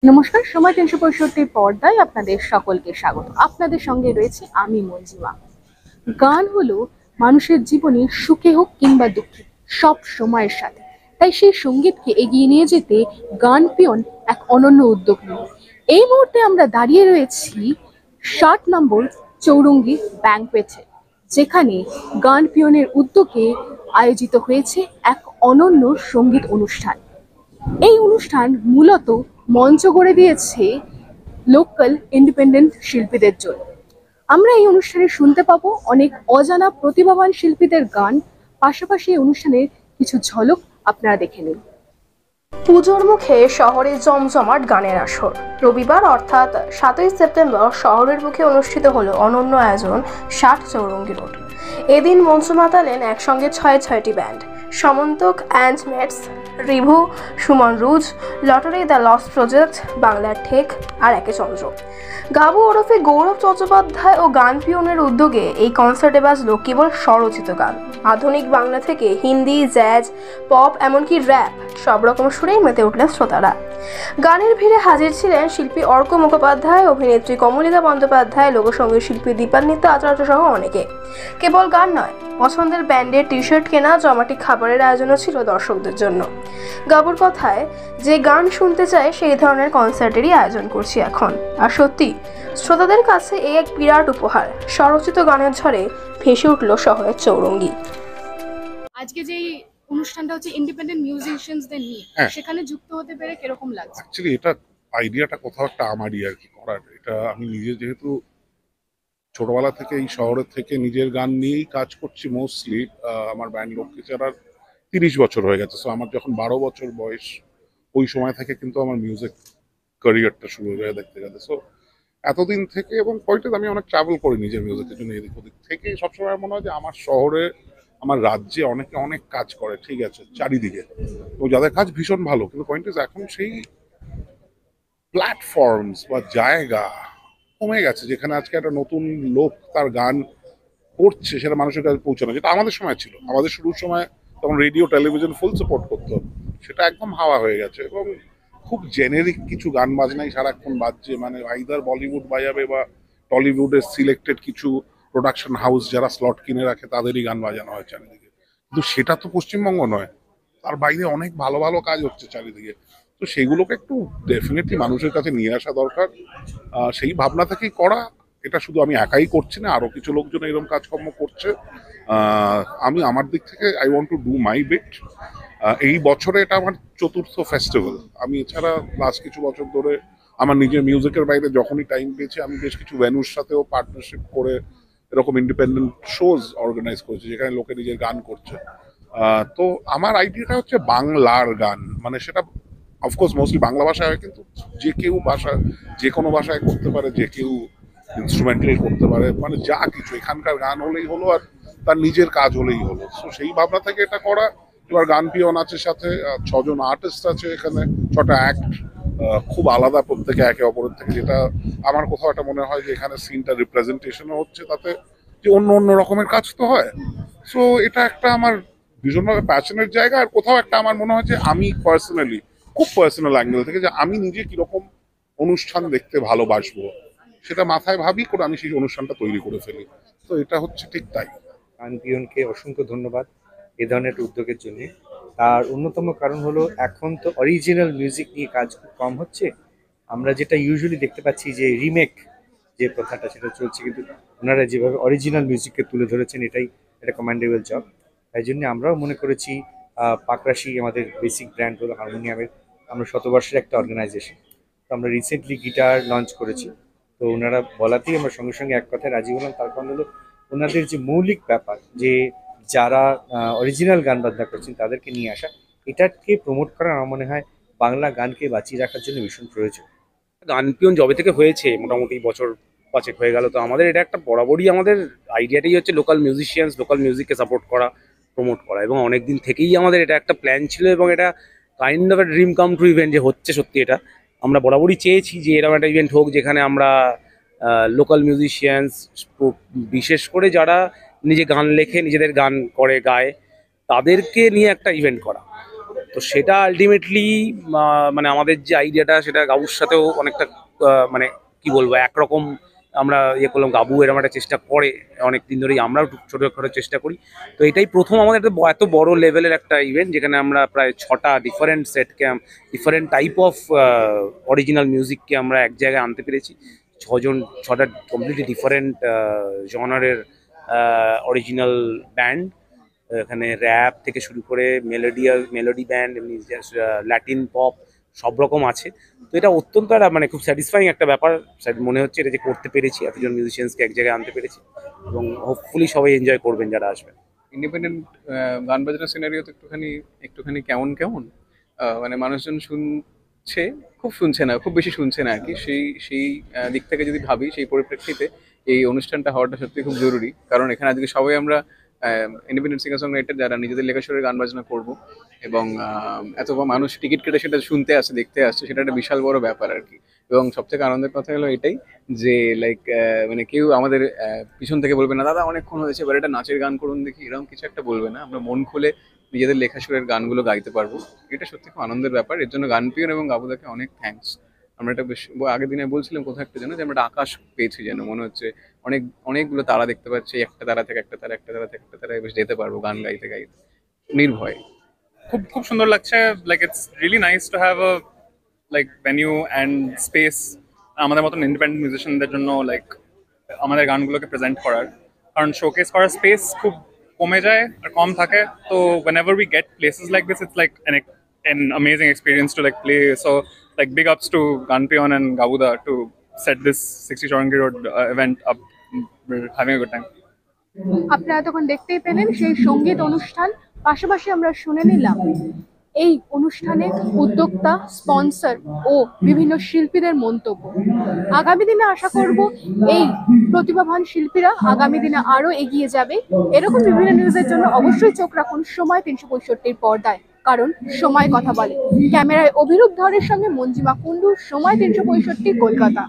নমস্কার, সময় ৩৬৫ পর্দায় আপনাদের সকলকে স্বাগত। আপনাদের সঙ্গে রয়েছে আমি মঞ্জিমা। গান হলো মানুষের জীবনে সুখে হোক কিংবা দুঃখে সব সময়ের সাথে, তাই সেই সঙ্গীতকে এগিয়ে নিয়ে যেতে গান পিয়ন এক অনন্য উদ্যোগ নিল। এই মুহূর্তে আমরা দাঁড়িয়ে রয়েছি ৬০ নম্বর চৌরঙ্গি ব্যাংকুয়েটে, যেখানে গান পিয়নের উদ্যোগে আয়োজিত হয়েছে এক অনন্য সঙ্গীত অনুষ্ঠান। এই অনুষ্ঠান মূলত মঞ্চ গড়ে দিয়েছে লোকাল ইন্ডিপেন্ডেন্ট শিল্পীদের জন্য। আমরা এই অনুষ্ঠানে শুনতে পাবো অনেক অজানা প্রতিভাবান শিল্পীদের গান, পাশাপাশি এই অনুষ্ঠানের কিছু ঝলক আপনারা দেখে নিন। পুজোর মুখে শহরে জমজমাট গানের আসর। রবিবার অর্থাৎ ৭ই সেপ্টেম্বর শহরের বুকে অনুষ্ঠিত হলো অনন্য আয়োজন ৬০ চৌরঙ্গি রোড। এদিন মঞ্চ মাতালেন একসঙ্গে ছয়টি band: Samantak and mates, Rivu, Suman রুজ, লটারি দ্য লস্ট প্রজেক্ট, বাংলার ঠেক আর একে চন্দ্র। গাবু ওরফে গৌরব চট্টোপাধ্যায় ও গান পিয়নের উদ্যোগে এই কনসার্টে বাজলো কেবল স্বরচিত গান। আধুনিক বাংলা থেকে হিন্দি, জ্যাজ, পপ, এমনকি র্যাপ, সব রকম সুরেই মেতে উঠলেন শ্রোতারা। গানের ভিড়ে হাজির ছিলেন শিল্পী অর্ক মুখোপাধ্যায়, অভিনেত্রী কমলিকা বন্দ্যোপাধ্যায়, লোকসঙ্গীত শিল্পী দীপান্বিতা আচার্য সহ অনেকে। কেবল গান নয়, পছন্দের ব্যান্ডের টি-শার্ট কেনা, জমাটি খাবারের আয়োজনও ছিল দর্শকদের জন্য। গাবুর কথায়, যে গান শুনতে চায় সেই ধরনের কনসার্টেরই আয়োজন করছি এখন। আর সত্যি, শ্রোতাদের কাছে এই এক বিরাট উপহার। স্বরচিত গানের ঝড়ে ভেসে উঠল শহরের চৌরঙ্গি। আজকে যেই অনুষ্ঠানটা হচ্ছে ইন্ডিপেন্ডেন্ট মিউজিশিয়ানসদের নিয়ে, সেখানে যুক্ত হতে পেরে কিরকম লাগছে? অ্যাকচুয়ালি এটা আইডিয়াটা কোথাও একটা আমারই আর কি করার। এটা আমি নিজে যেহেতু ছোটবেলা থেকে এই শহরের থেকে নিজের গান নিয়েই কাজ করছি মোস্টলি। আমার ব্যান্ড লক্ষ্মী চারার 30 বছর হয়ে গেছে। সো আমার যখন 12 বছর বয়স, ওই সময় থেকে কিন্তু আমার মিউজিক ক্যারিয়ারটা শুরু হয়ে দেখতে গেছে। সো এতদিন থেকে, এবং পয়েন্টে আমি অনেক ট্রাভেল করি নিজের মিউজিকের জন্য এদিক ওদিক থেকে, সবসময় মনে হয় যে আমার শহরে, আমার রাজ্যে অনেকে অনেক কাজ করে, ঠিক আছে, চারিদিকে, তো যাদের কাজ ভীষণ ভালো, কিন্তু পয়েন্ট ইজ এখন সেই প্ল্যাটফর্মস বা জায়গা কমে গেছে যেখানে আজকে একটা নতুন লোক তার গান করছে, সেটা মানুষের কাছে পৌঁছানো, যেটা আমাদের সময় ছিল। আমাদের শুরুর সময় তখন রেডিও টেলিভিশন ফুল সাপোর্ট করতো, সেটা একদম হাওয়া হয়ে গেছে। এবং খুব জেনেরিক কিছু গান বাজনাই সারাক্ষণ বাজছে, মানে আইদার বলিউড বাজাবে বা টলিউডের সিলেক্টেড কিছু প্রোডাকশন হাউস যারা স্লট কিনে রাখে তাদেরই গান বাজানো হয় চারিদিকে। কিন্তু সেটা তো পশ্চিমবঙ্গ নয়, তার বাইরে অনেক ভালো ভালো কাজ হচ্ছে চারিদিকে। তো সেগুলোকে একটু ডেফিনেটলি মানুষের কাছে নিয়ে আসা দরকার। সেই ভাবনা থেকেই করা। এটা শুধু আমি একাই করছি না, আরো কিছু লোকজন এরকম কাজকর্ম করছে। আমি আমার দিক থেকে I want to do my bit. এই বছরে এটা আমার 4র্থ ফেস্টিভ্যাল। আমি এছাড়া লাস্ট কিছু বছর ধরে আমার নিজের মিউজিকের বাইরে যখনই টাইম পেয়েছি আমি বেশ কিছু ভেন্যুর সাথেও পার্টনারশিপ করে এরকম ইন্ডিপেন্ডেন্ট শোজ অর্গানাইজ করেছি, যেখানে লোকে নিজের গান করছে। তো আমার আইডিয়াটা হচ্ছে বাংলার গান, মানে সেটা অফকোর্স মোস্টলি বাংলা ভাষায় হয়, কিন্তু যে কেউ ভাষা, যে কোনো ভাষায় করতে পারে, যে কেউ ইনস্ট্রুমেন্টাল করতে পারে, মানে যা কিছু এখানকার গান হলেই হলো, আর তার নিজের কাজ হলেই হলো। তো সেই ভাবনা থেকে এটা করা। এবার গান পিয়ন আছে, সাথে 6 জন আর্টিস্ট আছে এখানে, 6টা অ্যাক্ট, খুব আলাদা প্রত্যেকে একে অপরের থেকে, যেটা আমার কোথাও একটা মনে হয় যে এখানে সিনটা রিপ্রেজেন্টেশনও হচ্ছে, তাতে যে অন্য অন্য রকমের কাজ তো হয়। সো এটা একটা আমার ভীষণভাবে প্যাশনের জায়গা। আর কোথাও একটা আমার মনে হয় যে আমি পার্সোনালি, খুব পার্সোনাল অ্যাঙ্গেল থেকে, যে আমি নিজে কিরকম অনুষ্ঠান দেখতে ভালোবাসবো সেটা মাথায় ভাবি করে আমি সেই অনুষ্ঠানটা তৈরি করে ফেলি। তো এটা হচ্ছে ঠিক তাই। গান পিয়নকে অসংখ্য ধন্যবাদ এ ধরনের একটা উদ্যোগের জন্য। তার অন্যতম কারণ হলো এখন তো অরিজিনাল মিউজিক নিয়ে কাজ খুব কম হচ্ছে। আমরা যেটা ইউজুয়ালি দেখতে পাচ্ছি যে রিমেক যে কথাটা সেটা চলছে, কিন্তু ওনারা যেভাবে অরিজিনাল মিউজিককে তুলে ধরেছেন এটাই একটা কমেন্ডেবল জব। তাই জন্য আমরাও মনে করেছি পাকরাশি আমাদের বেসিক ব্র্যান্ড হলো হারমোনিয়ামের, আমরা শতবর্ষের একটা অর্গানাইজেশন। তো আমরা রিসেন্টলি গিটার লঞ্চ করেছি। তো ওনারা বলাতেই আমরা সঙ্গে সঙ্গে এক কথায় রাজি হলাম। তার কারণ হলো ওনাদের যে মৌলিক ব্যাপার, যে যারা অরিজিনাল গান বাজনা করছেন তাদেরকে নিয়ে আসা, এটাকে প্রমোট করা আমার মনে হয় বাংলা গানকে বাঁচিয়ে রাখার জন্য ভীষণ প্রয়োজন। গান পিয়ন জবে থেকে হয়েছে মোটামুটি বছর 5 হয়ে গেল। তো আমাদের এটা একটা বরাবরই আমাদের আইডিয়াটাই হচ্ছে লোকাল মিউজিশিয়ানস, লোকাল মিউজিককে সাপোর্ট করা, প্রমোট করা, এবং অনেক দিন থেকেই আমাদের এটা একটা প্ল্যান ছিল, এবং এটা kind of a dream come true event যে হচ্ছে সত্যি। এটা আমরা বরাবরই চেয়েছি যে এরকম একটা ইভেন্ট হোক যেখানে আমরা লোকাল মিউজিশিয়ানস, বিশেষ করে যারা নিজে গান লেখে, নিজেদের গান করে গায়, তাদেরকে নিয়ে একটা ইভেন্ট করা। তো সেটা আলটিমেটলি মানে আমাদের যে আইডিয়াটা সেটা গাবুর সাথেও অনেকটা মানে কি বলবো একরকম আমরা ইয়ে করলাম, গাবু এরকম একটা চেষ্টা করে অনেক দিন ধরেই, আমরাও ছোটোখাটো চেষ্টা করি। তো এটাই প্রথম আমাদের একটা এত বড় লেভেলের একটা ইভেন্ট যেখানে আমরা প্রায় 6টা ডিফারেন্ট সেটকে, ডিফারেন্ট টাইপ অফ অরিজিনাল মিউজিককে আমরা এক জায়গায় আনতে পেরেছি। 6টা কমপ্লিটলি ডিফারেন্ট জনারের অরিজিনাল ব্যান্ড, এখানে র্যাপ থেকে শুরু করে মেলোডি ব্যান্ড, এমনি ল্যাটিন পপ সব রকম আছে। তো এটা অত্যন্ত একটা মানে খুব স্যাটিসফাইং একটা ব্যাপার মনে হচ্ছে এটা যে করতে পেরেছি, এতজন মিউজিশিয়ানসকে এক জায়গায় আনতে পেরেছি, এবং হোপফুলি সবাই এনজয় করবেন যারা আসবেন। ইন্ডিপেন্ডেন্ট গান বাজনার সিনারিও তো একটুখানি কেমন কেমন মানে মানুষজন শুনছে, খুব শুনছে না, খুব বেশি শুনছে না আর কি। সেই দিক থেকে যদি ভাবি, সেই পরিপ্রেক্ষিতে এই অনুষ্ঠানটা হওয়াটা সত্যি খুব জরুরি। কারণ এখানে আজকে সবাই আমরা ইন্ডিপেন্ডেন্ট সিঙ্গার সং রাইটার যারা নিজেদের লেখাসুরের গান বাজনা করবো, এবং এত মানুষ টিকিট কেটে সেটা শুনতে আসছে, দেখতে আসছে, সেটা একটা বিশাল বড় ব্যাপার আর কি। এবং সবথেকে আনন্দের কথা হলো এটাই যে লাইক মানে কেউ আমাদের পিছন থেকে বলবে না দাদা অনেকক্ষণ হয়েছে এবার এটা নাচের গান করুন দেখি, এরকম কিছু একটা বলবে না। আমরা মন খুলে নিজেদের লেখাসুরের গানগুলো গাইতে পারবো, এটা সত্যি খুব আনন্দের ব্যাপার। এর জন্য গানপ্রিয়ন এবং গাবুদাকে অনেক থ্যাঙ্কস। আমরা এটা বেশ আগের দিনে বলছিলাম কোথাও একটা যেন যে আমরা একটা আকাশ পেয়েছি, যেন মনে হচ্ছে অনেকগুলো তারা দেখতে পাচ্ছি, একটা তারা থেকে একটা তারা, একটা তারা থেকে একটা তারা, বেশ যেতে পারবো গান গাইতে গাইতে নির্ভয়। খুব খুব সুন্দর লাগছে। Like it's really nice to have a like venue and space আমাদের মতন ইন্ডিপেন্ডেন্ট মিউজিশিয়ানদের জন্য, লাইক আমাদের গানগুলোকে প্রেজেন্ট করার। কারণ শোকেস করার স্পেস খুব কমে যায় আর কম থাকে। তো whenever we get places like this, it's like an amazing experience to like play. So like big ups to Ganpion and Gabuda to set this 60 Chorangi Road event up. We're having a good time. আপনারা তখন দেখতেই পেলেন সেই সঙ্গীত অনুষ্ঠান, পাশাপাশি আমরা শুনে নিলাম এই অনুষ্ঠানে উদ্যোক্তা, স্পন্সর ও বিভিন্ন শিল্পীদের মন্তব্য। আগামী দিনে আশা করব এই প্রতিভাবান শিল্পীরা আগামী দিনে আরো এগিয়ে যাবে। এরকম বিভিন্ন নিউজের জন্য অবশ্যই চোখ রাখুন সময় 365 পর্দায়, কারণ সময় কথা বলে। ক্যামেরায় অভিরূপ ধরের সঙ্গে মঞ্জিমা কুন্ডু, সময় 365, কলকাতা।